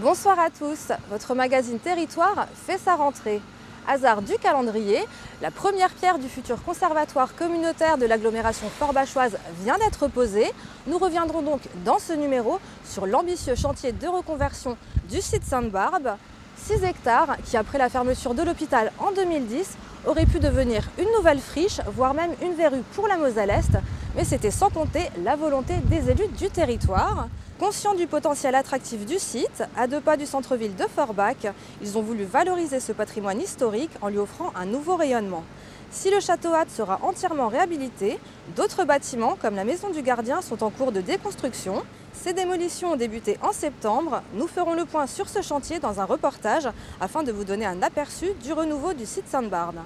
Bonsoir à tous, votre magazine Territoire fait sa rentrée. Hasard du calendrier, la première pierre du futur conservatoire communautaire de l'agglomération forbachoise vient d'être posée. Nous reviendrons donc dans ce numéro sur l'ambitieux chantier de reconversion du site Sainte-Barbe. 6 hectares qui, après la fermeture de l'hôpital en 2010, auraient pu devenir une nouvelle friche, voire même une verrue pour la Moselle-Est. Mais c'était sans compter la volonté des élus du territoire. Conscients du potentiel attractif du site, à 2 pas du centre-ville de Forbach, ils ont voulu valoriser ce patrimoine historique en lui offrant un nouveau rayonnement. Si le château Hatte sera entièrement réhabilité, d'autres bâtiments, comme la maison du gardien, sont en cours de déconstruction. Ces démolitions ont débuté en septembre. Nous ferons le point sur ce chantier dans un reportage afin de vous donner un aperçu du renouveau du site Sainte-Barbe.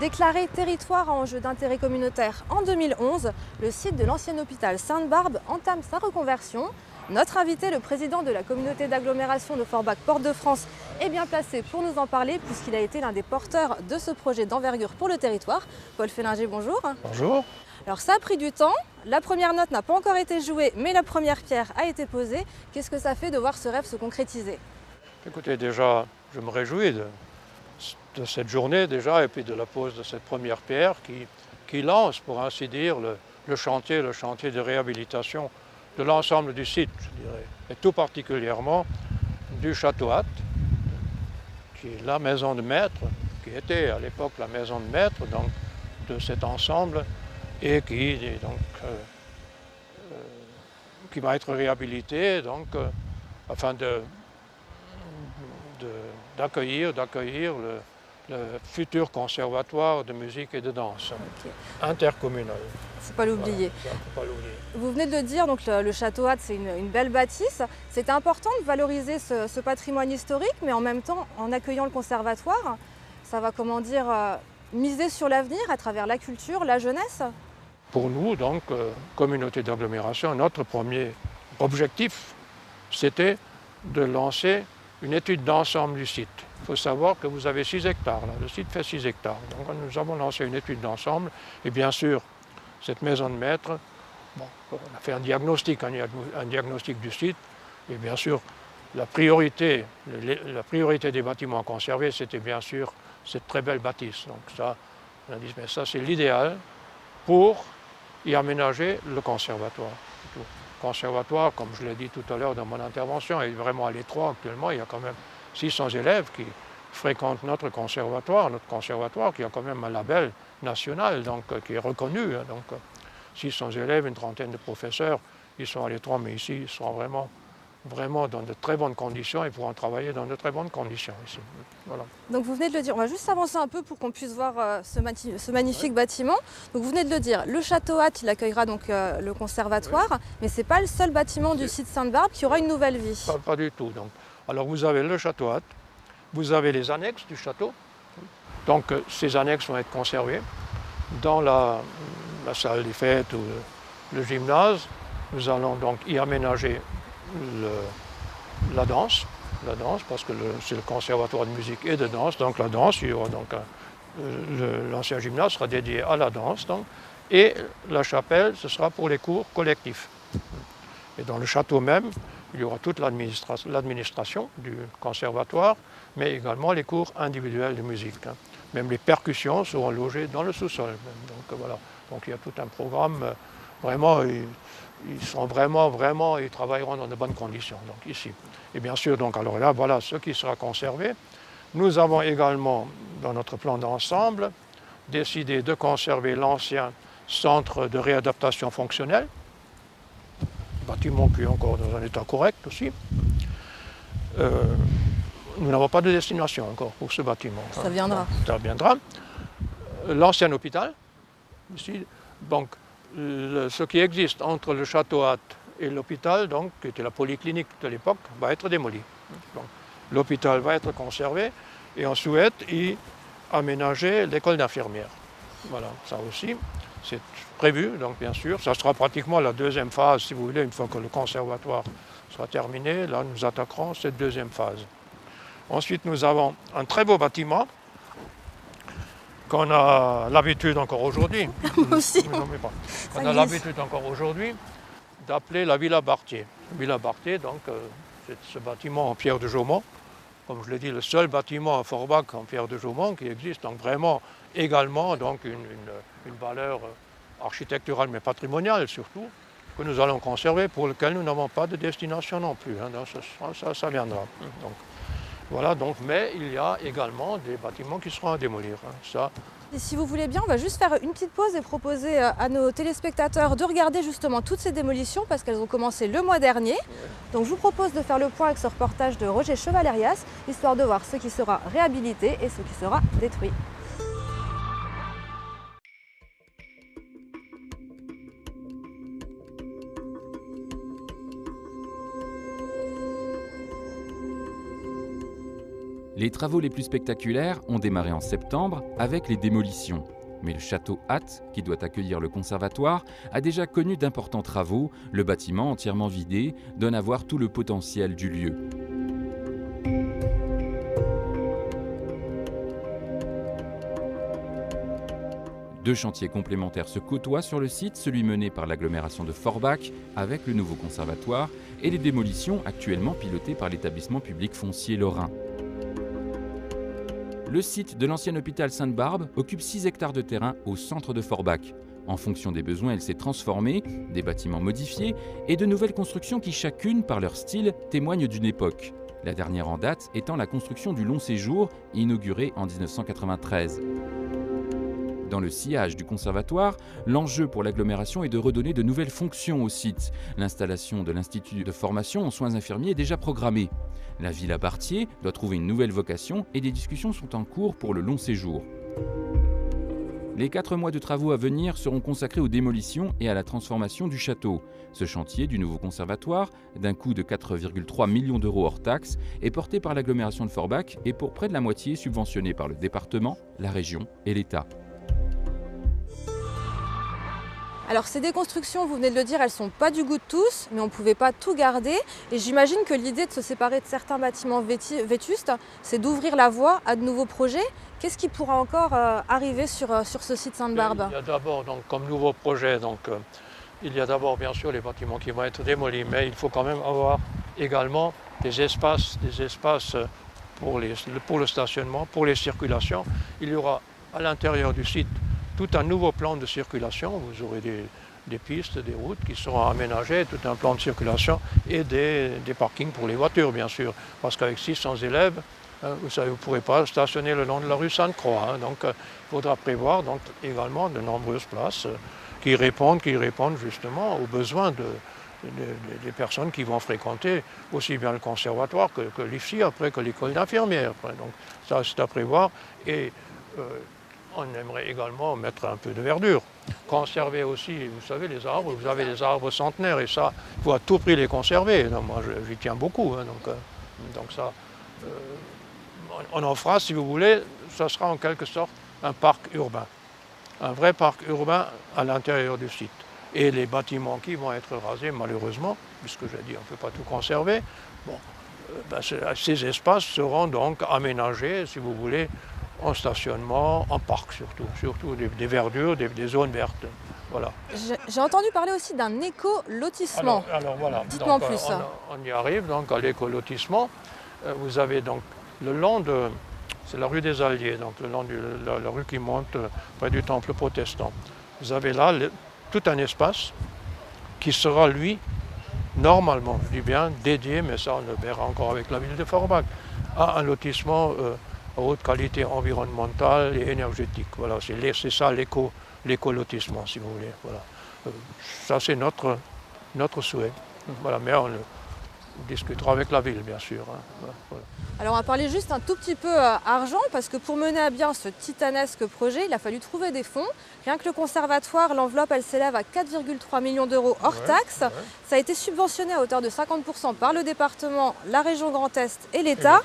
Déclaré territoire à enjeu d'intérêt communautaire en 2011, le site de l'ancien hôpital Sainte-Barbe entame sa reconversion. Notre invité, le président de la communauté d'agglomération de Forbach-Porte-de-France, est bien placé pour nous en parler puisqu'il a été l'un des porteurs de ce projet d'envergure pour le territoire. Paul Félinger, bonjour. Bonjour. Alors ça a pris du temps, la première note n'a pas encore été jouée, mais la première pierre a été posée. Qu'est-ce que ça fait de voir ce rêve se concrétiser? Écoutez, déjà, je me réjouis de cette journée déjà et puis de la pose de cette première pierre qui lance, pour ainsi dire, le chantier de réhabilitation de l'ensemble du site, je dirais, et tout particulièrement du château Hatte, qui est la maison de maître, qui était à l'époque la maison de maître donc, de cet ensemble et qui va être réhabilité donc, afin d'accueillir le futur conservatoire de musique et de danse intercommunal. Il ne faut pas l'oublier. Voilà, vous venez de le dire, donc le château Hatte, c'est une belle bâtisse. C'était important de valoriser ce patrimoine historique, mais en même temps, en accueillant le conservatoire, ça va, miser sur l'avenir à travers la culture, la jeunesse. Pour nous, donc, communauté d'agglomération, notre premier objectif, c'était de lancer une étude d'ensemble du site. Il faut savoir que vous avez 6 hectares, là. Le site fait 6 hectares. Donc nous avons lancé une étude d'ensemble et bien sûr, cette maison de maître, on a fait un diagnostic du site et bien sûr, la priorité des bâtiments à conserver, c'était bien sûr cette très belle bâtisse. Donc ça, on a dit, mais ça c'est l'idéal pour y aménager le conservatoire. Le conservatoire, comme je l'ai dit tout à l'heure dans mon intervention, est vraiment à l'étroit actuellement. Il y a quand même 600 élèves qui fréquentent notre conservatoire qui a quand même un label national, donc qui est reconnu. Donc 600 élèves, une trentaine de professeurs, ils sont à l'étroit, mais ici, ils sont vraiment dans de très bonnes conditions et pourront travailler dans de très bonnes conditions ici. Voilà. Donc vous venez de le dire, on va juste avancer un peu pour qu'on puisse voir ce magnifique bâtiment. Donc vous venez de le dire, le château Hatte, il accueillera donc le conservatoire, mais ce n'est pas le seul bâtiment du site Sainte-Barbe qui aura une nouvelle vie. Pas du tout. Donc. Alors vous avez le château Hatte, vous avez les annexes du château. Donc ces annexes vont être conservées dans la salle des fêtes ou le gymnase. Nous allons donc y aménager la danse parce que c'est le conservatoire de musique et de danse. Donc la danse, il y aura donc l'ancien gymnase sera dédié à la danse. Donc, et la chapelle, ce sera pour les cours collectifs. Et dans le château même, il y aura toute l'administration du conservatoire, mais également les cours individuels de musique. Même les percussions seront logées dans le sous-sol. Donc voilà. Donc il y a tout un programme. Vraiment, ils travailleront dans de bonnes conditions. Donc ici. Et bien sûr, donc alors là, voilà ce qui sera conservé. Nous avons également, dans notre plan d'ensemble, décidé de conserver l'ancien centre de réadaptation fonctionnelle. Bâtiment qui est encore dans un état correct aussi. Nous n'avons pas de destination encore pour ce bâtiment. Ça viendra. Ça viendra. L'ancien hôpital, ici, donc ce qui existe entre le château Hatte et l'hôpital, donc, qui était la polyclinique de l'époque, va être démoli. L'hôpital va être conservé et on souhaite y aménager l'école d'infirmières. Voilà, ça aussi. C'est prévu, donc bien sûr, ça sera pratiquement la deuxième phase, si vous voulez, une fois que le conservatoire sera terminé, là nous attaquerons cette deuxième phase. Ensuite, nous avons un très beau bâtiment qu'on a l'habitude encore aujourd'hui. Moi aussi. On a l'habitude encore aujourd'hui d'appeler la Villa Bartier. Villa Barthé, donc c'est ce bâtiment en pierre de Jaumont. Comme je l'ai dit, le seul bâtiment à Forbach en pierre de Jaumont qui existe, donc vraiment également donc une valeur architecturale mais patrimoniale surtout, que nous allons conserver, pour lequel nous n'avons pas de destination non plus. Hein, ça viendra. Donc, voilà, donc, mais il y a également des bâtiments qui seront à démolir. Hein, ça. Et si vous voulez bien, on va juste faire une petite pause et proposer à nos téléspectateurs de regarder justement toutes ces démolitions parce qu'elles ont commencé le mois dernier. Donc je vous propose de faire le point avec ce reportage de Roger Chevalerias, histoire de voir ce qui sera réhabilité et ce qui sera détruit. Les travaux les plus spectaculaires ont démarré en septembre avec les démolitions. Mais le château Hatt, qui doit accueillir le conservatoire, a déjà connu d'importants travaux. Le bâtiment, entièrement vidé, donne à voir tout le potentiel du lieu. Deux chantiers complémentaires se côtoient sur le site, celui mené par l'agglomération de Forbach avec le nouveau conservatoire et les démolitions actuellement pilotées par l'établissement public foncier lorrain. Le site de l'ancien hôpital Sainte-Barbe occupe 6 hectares de terrain au centre de Forbach. En fonction des besoins, elle s'est transformée, des bâtiments modifiés et de nouvelles constructions qui chacune, par leur style, témoignent d'une époque. La dernière en date étant la construction du long séjour, inaugurée en 1993. Dans le sillage du conservatoire, l'enjeu pour l'agglomération est de redonner de nouvelles fonctions au site. L'installation de l'Institut de formation en soins infirmiers est déjà programmée. La Villa Barthé doit trouver une nouvelle vocation et des discussions sont en cours pour le long séjour. Les 4 mois de travaux à venir seront consacrés aux démolitions et à la transformation du château. Ce chantier du nouveau conservatoire, d'un coût de 4,3 millions d'euros hors taxes, est porté par l'agglomération de Forbach et pour près de la moitié subventionné par le département, la région et l'État. Alors ces déconstructions, vous venez de le dire, elles ne sont pas du goût de tous, mais on ne pouvait pas tout garder. Et j'imagine que l'idée de se séparer de certains bâtiments vétustes, c'est d'ouvrir la voie à de nouveaux projets. Qu'est-ce qui pourra encore arriver sur ce site Sainte-Barbe ? Il y a d'abord, donc, comme nouveau projet, il y a d'abord bien sûr les bâtiments qui vont être démolis, mais il faut quand même avoir également des espaces pour le stationnement, pour les circulations. Il y aura à l'intérieur du site tout un nouveau plan de circulation. Vous aurez des pistes, des routes qui seront aménagées, tout un plan de circulation et des parkings pour les voitures, bien sûr. Parce qu'avec 600 élèves, vous ne pourrez pas stationner le long de la rue Sainte-Croix. Donc, il faudra prévoir donc, également de nombreuses places qui répondent justement aux besoins des personnes qui vont fréquenter aussi bien le conservatoire que l'IFSI, après que l'école d'infirmière. Donc, ça, c'est à prévoir. Et on aimerait également mettre un peu de verdure. Conserver aussi, vous savez, les arbres. Vous avez des arbres centenaires et ça, il faut à tout prix les conserver. Donc, moi, j'y tiens beaucoup. Hein, donc ça, on en fera, si vous voulez, ça sera en quelque sorte un parc urbain. Un vrai parc urbain à l'intérieur du site. Et les bâtiments qui vont être rasés, malheureusement, puisque j'ai dit on ne peut pas tout conserver, ces espaces seront donc aménagés, si vous voulez, en stationnement, en parc surtout des verdures, des zones vertes. Voilà. J'ai entendu parler aussi d'un éco-lotissement. Alors voilà, dites-moi en plus. On y arrive donc à l'éco-lotissement. Vous avez donc le long de, c'est la rue des Alliés, donc le long de la rue qui monte près du temple protestant. Vous avez là tout un espace qui sera, lui, normalement, je dis bien, dédié, mais ça on le verra encore avec la ville de Forbach, à un lotissement à haute qualité environnementale et énergétique. Voilà, c'est ça l'éco-lotissement, si vous voulez. Voilà. Ça, c'est notre souhait. Voilà, mais on discutera avec la ville, bien sûr. Hein. Voilà. Alors on va parler juste un tout petit peu argent, parce que pour mener à bien ce titanesque projet, il a fallu trouver des fonds. Rien que le conservatoire, l'enveloppe, elle s'élève à 4,3 millions d'euros hors taxes. Ouais. Ça a été subventionné à hauteur de 50% par le département, la région Grand Est et l'État.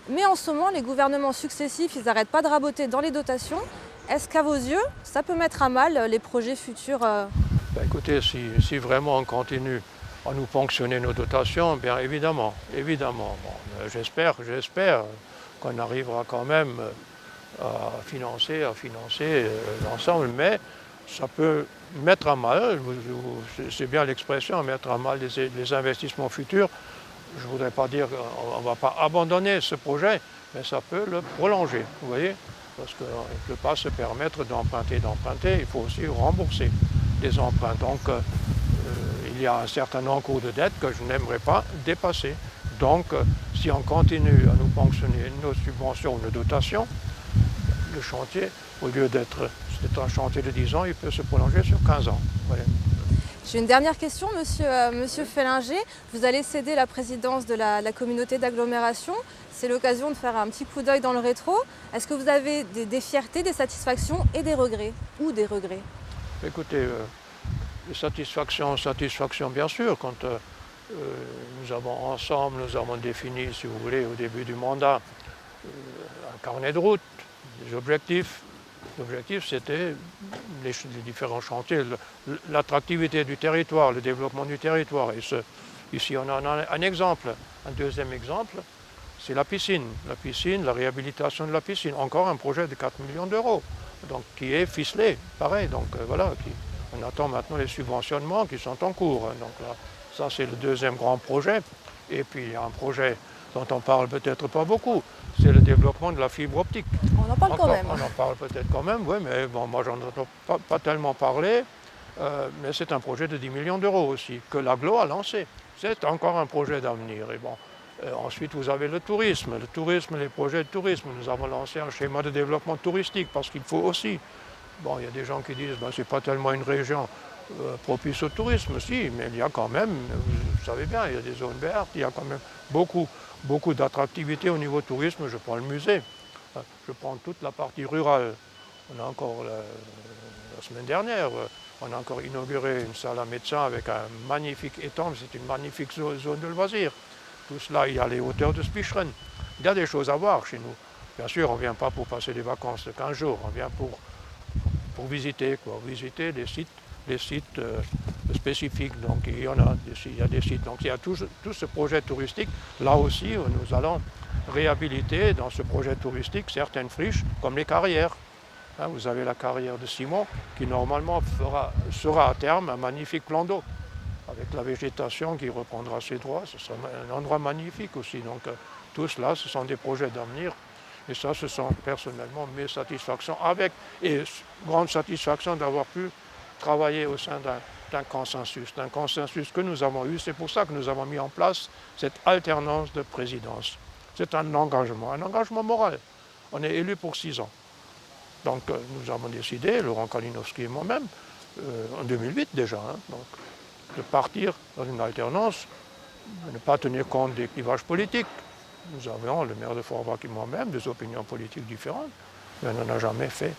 Mais en ce moment, les gouvernements successifs, ils n'arrêtent pas de raboter dans les dotations. Est-ce qu'à vos yeux, ça peut mettre à mal les projets futurs Écoutez, si vraiment on continue à nous ponctionner nos dotations, bien évidemment. Bon, j'espère qu'on arrivera quand même à financer l'ensemble, mais ça peut mettre à mal, c'est bien l'expression, mettre à mal les investissements futurs. Je ne voudrais pas dire qu'on ne va pas abandonner ce projet, mais ça peut le prolonger, vous voyez, parce qu'il ne peut pas se permettre d'emprunter, il faut aussi rembourser les emprunts. Donc il y a un certain encours de dette que je n'aimerais pas dépasser. Donc si on continue à nous ponctionner nos subventions, nos dotations, le chantier, au lieu d'être un chantier de 10 ans, il peut se prolonger sur 15 ans. Voilà. J'ai une dernière question, monsieur Fellinger. Vous allez céder la présidence de la communauté d'agglomération. C'est l'occasion de faire un petit coup d'œil dans le rétro. Est-ce que vous avez des fiertés, des satisfactions et des regrets? Ou des regrets? Écoutez, les satisfactions bien sûr, quand nous avons défini, si vous voulez, au début du mandat, un carnet de route, des objectifs. L'objectif, c'était les différents chantiers, l'attractivité du territoire, le développement du territoire. Et ici, on en a un exemple. Un deuxième exemple, c'est la piscine. La réhabilitation de la piscine. Encore un projet de 4 millions d'euros, donc qui est ficelé, pareil. Donc voilà, on attend maintenant les subventionnements qui sont en cours. Donc là, ça, c'est le deuxième grand projet. Et puis, il y a un projet dont on parle peut-être pas beaucoup, c'est le développement de la fibre optique. On en parle quand même. On en parle peut-être quand même, oui, mais bon, moi j'en entends pas tellement parler, mais c'est un projet de 10 millions d'euros aussi, que l'Aglo a lancé. C'est encore un projet d'avenir. Et bon, ensuite vous avez le tourisme, les projets de tourisme. Nous avons lancé un schéma de développement touristique, parce qu'il faut aussi. Bon, il y a des gens qui disent, ben, c'est pas tellement une région propice au tourisme, si, mais il y a quand même, vous savez bien, il y a des zones vertes, il y a quand même beaucoup d'attractivité au niveau tourisme. Je prends le musée, je prends toute la partie rurale. On a encore, la semaine dernière, on a encore inauguré une salle à médecins avec un magnifique étang, c'est une magnifique zone de loisirs. Tout cela, il y a les hauteurs de Spicheren. Il y a des choses à voir chez nous. Bien sûr, on ne vient pas pour passer des vacances de 15 jours, on vient pour visiter, visiter des sites spécifiques. Donc il y a des sites. Donc il y a tout ce projet touristique. Là aussi, nous allons réhabiliter dans ce projet touristique certaines friches, comme les carrières. Vous avez la carrière de Simon, qui normalement sera à terme un magnifique plan d'eau, avec la végétation qui reprendra ses droits. Ce sera un endroit magnifique aussi. Donc tout cela, ce sont des projets d'avenir. Et ça, ce sont personnellement mes satisfactions, et grande satisfaction d'avoir pu travailler au sein d'un consensus que nous avons eu. C'est pour ça que nous avons mis en place cette alternance de présidence. C'est un engagement moral. On est élu pour 6 ans. Donc nous avons décidé, Laurent Kalinowski et moi-même, en 2008 déjà, donc, de partir dans une alternance, de ne pas tenir compte des clivages politiques. Nous avions, le maire de Forbach et moi-même, des opinions politiques différentes, mais on n'en a jamais fait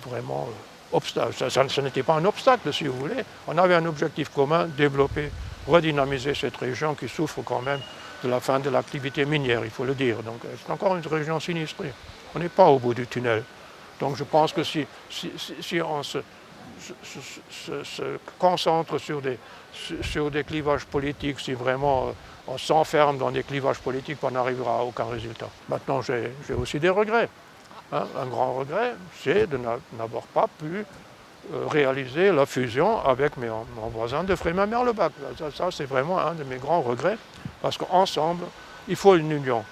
vraiment obstacle. Ça n'était pas un obstacle, si vous voulez. On avait un objectif commun, développer, redynamiser cette région qui souffre quand même de la fin de l'activité minière, il faut le dire. Donc c'est encore une région sinistrée. On n'est pas au bout du tunnel. Donc je pense que si on se concentre sur des clivages politiques, si vraiment on s'enferme dans des clivages politiques, on n'arrivera à aucun résultat. Maintenant, j'ai aussi des regrets. Un grand regret, c'est de n'avoir pas pu réaliser la fusion avec mon voisin de Frémin-Merlebach. Ça, c'est vraiment un de mes grands regrets, parce qu'ensemble, il faut une union.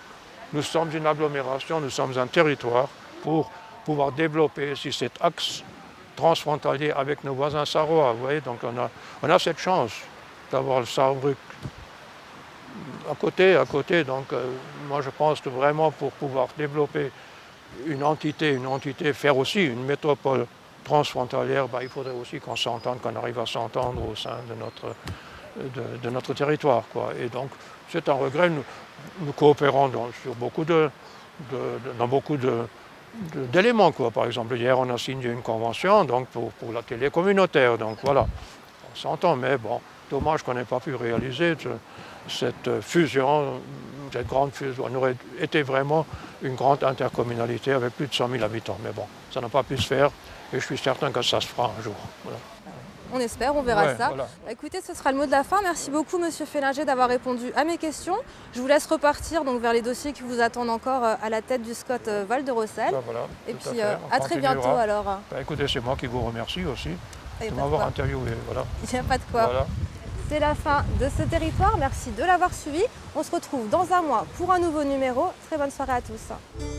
Nous sommes une agglomération, nous sommes un territoire pour pouvoir développer cet axe transfrontalier avec nos voisins sarrois. Vous voyez, donc on a cette chance d'avoir le Saarbrück à côté. Donc moi je pense que vraiment pour pouvoir développer une entité, faire aussi une métropole transfrontalière, il faudrait aussi qu'on s'entende, qu'on arrive à s'entendre au sein de notre territoire, quoi. Et donc c'est un regret. Nous coopérons sur beaucoup d'éléments, quoi. Par exemple, hier on a signé une convention donc pour la télé communautaire. Donc voilà, on s'entend, mais bon, dommage qu'on n'ait pas pu réaliser cette fusion, cette grande fusion. On aurait été vraiment une grande intercommunalité avec plus de 100 000 habitants. Mais bon, ça n'a pas pu se faire et je suis certain que ça se fera un jour. Voilà. On espère, on verra ça. Voilà. Écoutez, ce sera le mot de la fin. Merci beaucoup, monsieur Fellinger, d'avoir répondu à mes questions. Je vous laisse repartir donc, vers les dossiers qui vous attendent encore à la tête du SCOT Val de Rossel. Voilà, et puis à très bientôt alors. Écoutez, c'est moi qui vous remercie aussi Il de n'y a, m'avoir interviewé. Voilà. pas de quoi. Voilà. C'est la fin de ce territoire. Merci de l'avoir suivi. On se retrouve dans un mois pour un nouveau numéro. Très bonne soirée à tous.